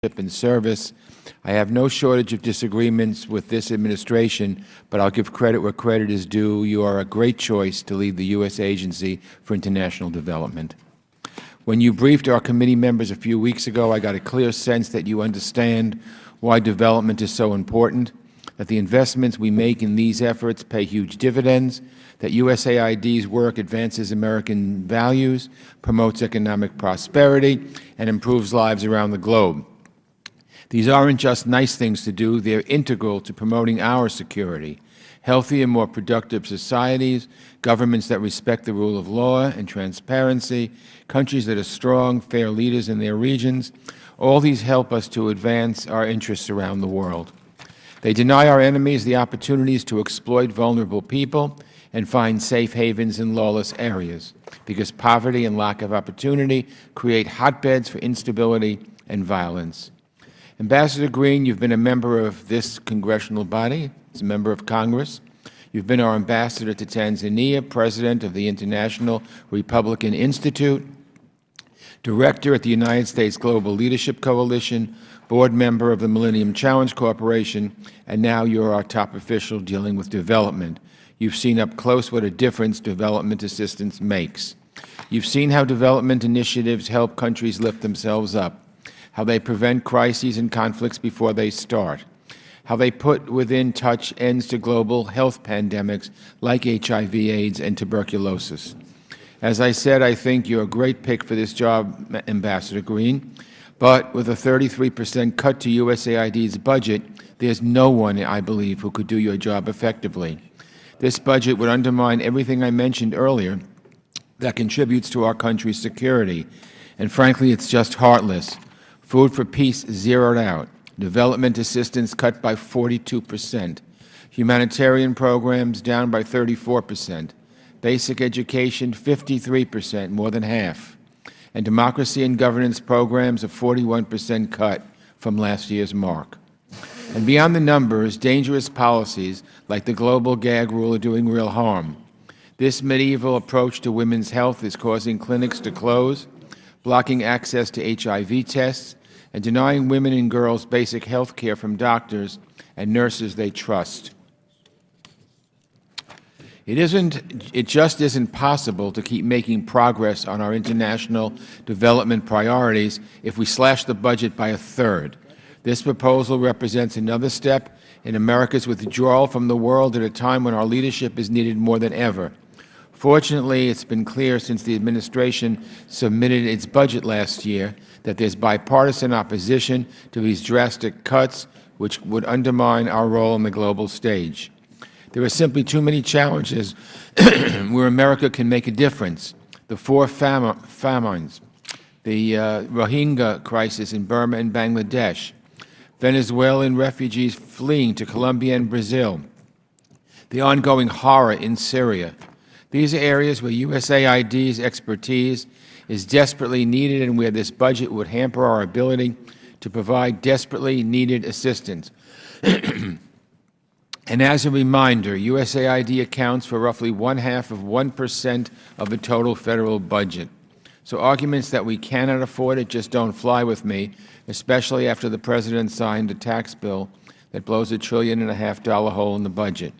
and service. I have no shortage of disagreements with this administration, but I'll give credit where credit is due. You are a great choice to lead the U.S. Agency for International Development. When you briefed our committee members a few weeks ago, I got a clear sense that you understand why development is so important, that the investments we make in these efforts pay huge dividends, that USAID's work advances American values, promotes economic prosperity, and improves lives around the globe. These aren't just nice things to do, they're integral to promoting our security, healthy and more productive societies, governments that respect the rule of law and transparency, countries that are strong, fair leaders in their regions. All these help us to advance our interests around the world. They deny our enemies the opportunities to exploit vulnerable people and find safe havens in lawless areas, because poverty and lack of opportunity create hotbeds for instability and violence. Ambassador Green, you've been a member of this congressional body, as a member of Congress. You've been our ambassador to Tanzania, president of the International Republican Institute, director at the United States Global Leadership Coalition, board member of the Millennium Challenge Corporation, and now you're our top official dealing with development. You've seen up close what a difference development assistance makes. You've seen how development initiatives help countries lift themselves up, how they prevent crises and conflicts before they start, how they put within touch ends to global health pandemics like HIV, AIDS, and tuberculosis. As I said, I think you're a great pick for this job, Ambassador Green, but with a 33% cut to USAID's budget, there's no one, I believe, who could do your job effectively. This budget would undermine everything I mentioned earlier that contributes to our country's security, and frankly, it's just heartless. Food for Peace zeroed out, development assistance cut by 42%, humanitarian programs down by 34%, basic education 53%, more than half, and democracy and governance programs a 41% cut from last year's mark. And beyond the numbers, dangerous policies like the global gag rule are doing real harm. This medieval approach to women's health is causing clinics to close, blocking access to HIV tests, and denying women and girls basic health care from doctors and nurses they trust. It just isn't possible to keep making progress on our international development priorities if we slash the budget by a third. This proposal represents another step in America's withdrawal from the world at a time when our leadership is needed more than ever. Fortunately, it's been clear since the administration submitted its budget last year that there's bipartisan opposition to these drastic cuts, which would undermine our role on the global stage. There are simply too many challenges where America can make a difference. The four famines, the Rohingya crisis in Burma and Bangladesh, Venezuelan refugees fleeing to Colombia and Brazil, the ongoing horror in Syria. These are areas where USAID's expertise is desperately needed and where this budget would hamper our ability to provide desperately needed assistance. And as a reminder, USAID accounts for roughly 0.5% of the total federal budget. So arguments that we cannot afford it just don't fly with me, especially after the President signed a tax bill that blows $1.5 trillion hole in the budget.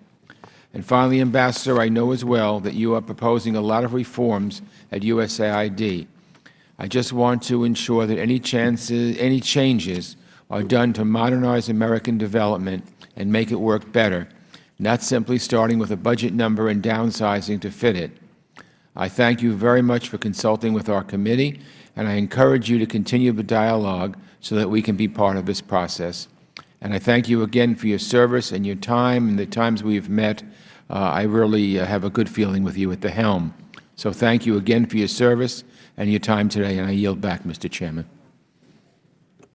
And finally, Ambassador, I know as well that you are proposing a lot of reforms at USAID. I just want to ensure that any changes are done to modernize American development and make it work better, not simply starting with a budget number and downsizing to fit it. I thank you very much for consulting with our committee, and I encourage you to continue the dialogue so that we can be part of this process. And I thank you again for your service and your time and the times we've met. I really have a good feeling with you at the helm. So thank you again for your service and your time today, and I yield back, Mr. Chairman.